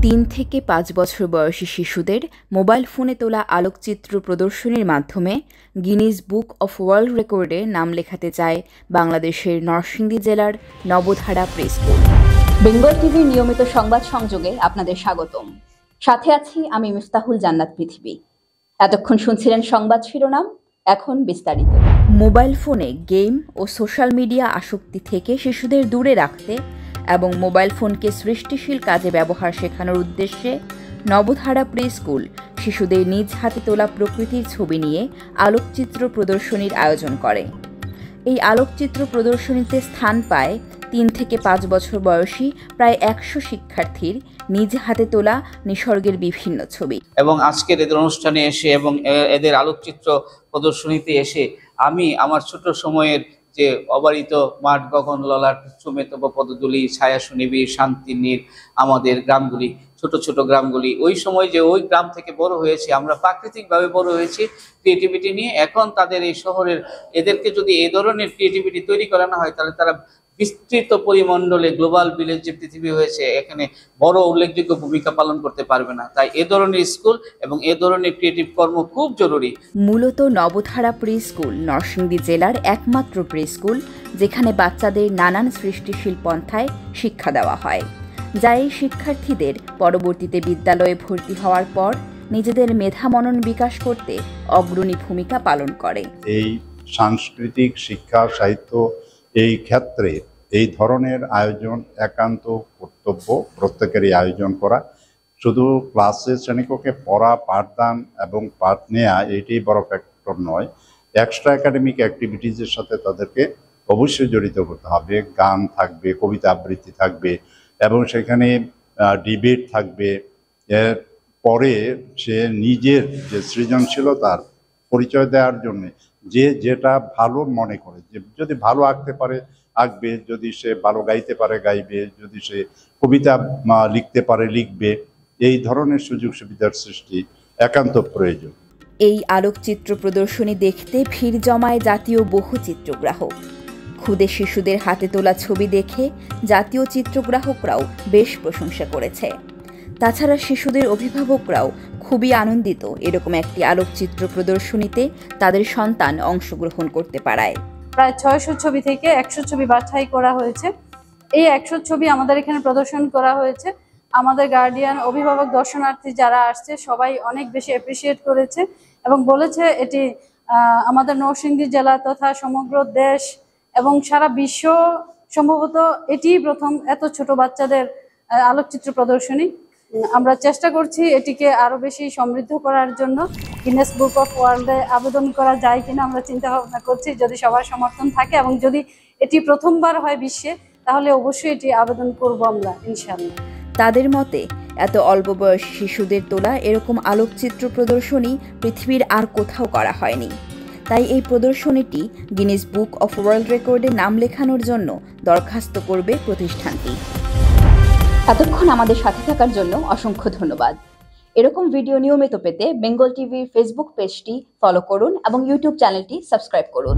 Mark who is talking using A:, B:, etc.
A: ৩ থেকে ৫ বছর বয়সী শিশুদের মোবাইল ফোনে তোলা আলোকচিত্র প্রদর্শনীর মাধ্যমে গিনিজ বুক অফ ওয়ার্ল্ড রেকর্ডে নাম লেখাতে চায় বাংলাদেশের নরসিংদী জেলার নবধারা প্রেস স্কুল।
B: বেঙ্গল টিভির নিয়মিত সংবাদ সংযোগে আপনাদের স্বাগতম। সাথে আছি আমি মিফতাহুল জান্নাত পৃথিবী। এতক্ষণ শুনছিলেন সংবাদ শিরোনাম, এখন বিস্তারিত।
A: মোবাইল ফোনে গেম ও সোশ্যাল মিডিয়া আসক্তি থেকে শিশুদের দূরে রাখতে এবং মোবাইল ফোনকে সৃষ্টিশীল কাজে ব্যবহার শেখানোর উদ্দেশ্যে নবধারা প্রেস স্কুল শিশুদের নিজ হাতে তোলা প্রকৃতির ছবি নিয়ে আলোকচিত্র প্রদর্শনীর আয়োজন করে। এই আলোকচিত্র প্রদর্শনীতে স্থান পায় ৩ থেকে ৫ বছর বয়সী প্রায় ১০০ শিক্ষার্থীর নিজ হাতে তোলা নিসর্গের বিভিন্ন ছবি।
C: এবং আজকের এদের অনুষ্ঠানে এসে এবং এদের আলোকচিত্র প্রদর্শনীতে এসে আমি আমার ছোট সময়ের যে অবারিত মাঠ গগন ললাট সুমেতব পদদুলি ছায়া সুনিবিড় শান্তি নীর আমাদের গ্রামগুলি, ছোট ছোট গ্রামগুলি, ওই সময় যে ওই গ্রাম থেকে বড় হয়েছি আমরা, প্রাকৃতিকভাবে বড় হয়েছি ক্রিয়েটিভিটি নিয়ে। এখন তাদের এই শহরের এদেরকে যদি এই ধরনের ক্রিয়েটিভিটি তৈরি করানো হয় তাহলে তারা বিস্তৃত পরিমণ্ডলে গ্লোবাল ভিলেজ যে পৃথিবী হয়েছে এখানে বড় উল্লেখযোগ্য ভূমিকা পালন করতে পারবে না। তাই এ ধরনের স্কুল এবং এ ধরনের ক্রিয়েটিভ কর্ম খুব জরুরি।
A: মূলত নবধারা প্রি স্কুল নরসিংদী জেলার একমাত্র প্রি স্কুল যেখানে বাচ্চাদের নানান সৃষ্টিশীল পন্থায় শিক্ষা দেওয়া হয়, যা এই শিক্ষার্থীদের পরবর্তীতে বিদ্যালয়ে ভর্তি হওয়ার পর নিজেদের মেধা মনন বিকাশ করতে অগ্রণী ভূমিকা পালন করে।
D: এই সাংস্কৃতিক শিক্ষা সাহিত্য এই ক্ষেত্রে এই ধরনের আয়োজন একান্ত কর্তব্য প্রত্যেকেরই আয়োজন করা। শুধু ক্লাসে শ্রেণীকক্ষে পড়া, পাঠদান এবং পাঠ নেওয়া এটি বড় ফ্যাক্টর নয়, এক্সট্রা একাডেমিক অ্যাক্টিভিটিজের সাথে তাদেরকে অবশ্যই জড়িত করতে হবে। গান থাকবে, কবিতা আবৃত্তি থাকবে এবং সেখানে ডিবেট থাকবে। এর পরে সে নিজের যে সৃজনশীলতার পরিচয় দেওয়ার জন্যে যে যেটা ভালো মনে করে, যে যদি ভালো আঁকতে পারে আঁকবে, যদি সে ভালো গাইতে পারে গাইবে, যদি সে কবিতা লিখতে পারে লিখবে। এই ধরনের সুযোগ সুবিধার সৃষ্টি একান্ত প্রয়োজন।
A: এই আলোকচিত্র প্রদর্শনী দেখতে ভিড় জমায় জাতীয় বহু চিত্রগ্রাহক। ক্ষুদে শিশুদের হাতে তোলা ছবি দেখে জাতীয় চিত্রগ্রাহকরাও বেশ প্রশংসা করেছে। তাছাড়া শিশুদের অভিভাবকরাও খুবই আনন্দিত এরকম একটি আলোকচিত্র প্রদর্শনীতে তাদের সন্তান অংশগ্রহণ করতে পারায়।
E: প্রায় ৬০০ ছবি থেকে ১০০ ছবি বাছাই করা হয়েছে। এই ১০০ ছবি আমাদের এখানে প্রদর্শন করা হয়েছে। আমাদের গার্ডিয়ান, অভিভাবক, দর্শনার্থী যারা আসছে সবাই অনেক বেশি অ্যাপ্রিসিয়েট করেছে এবং বলেছে এটি আমাদের নরসিংদী জেলা তথা সমগ্র দেশ এবং সারা বিশ্ব সম্ভবত এটিই প্রথম এত ছোট বাচ্চাদের আলোকচিত্র প্রদর্শনী। আমরা চেষ্টা করছি এটিকে আরো বেশি সমৃদ্ধ করার জন্য। গিনেস বুক অফ ওয়ার্ল্ডে আবেদন করা যায় কিনা আমরা চিন্তা ভাবনা করছি, যদি সবার সমর্থন থাকে এবং যদি এটি প্রথমবার হয় বিশ্বে তাহলে অবশ্যই এটি আবেদন করব আমরা ইনশাআল্লাহ।
A: তাদের মতে এত অল্প বয়সী শিশুদের তোলা এরকম আলোকচিত্র প্রদর্শনী পৃথিবীর আর কোথাও করা হয়নি। তাই এই প্রদর্শনীটি গিনেস বুক অফ ওয়ার্ল্ড রেকর্ডে নাম লেখানোর জন্য দরখাস্ত করবে প্রতিষ্ঠানটি।
B: এতক্ষণ আমাদের সাথে থাকার জন্য অসংখ্য ধন্যবাদ। এরকম ভিডিও নিয়মিত পেতে বেঙ্গল টিভির ফেসবুক পেজটি ফলো করুন এবং ইউটিউব চ্যানেলটি সাবস্ক্রাইব করুন।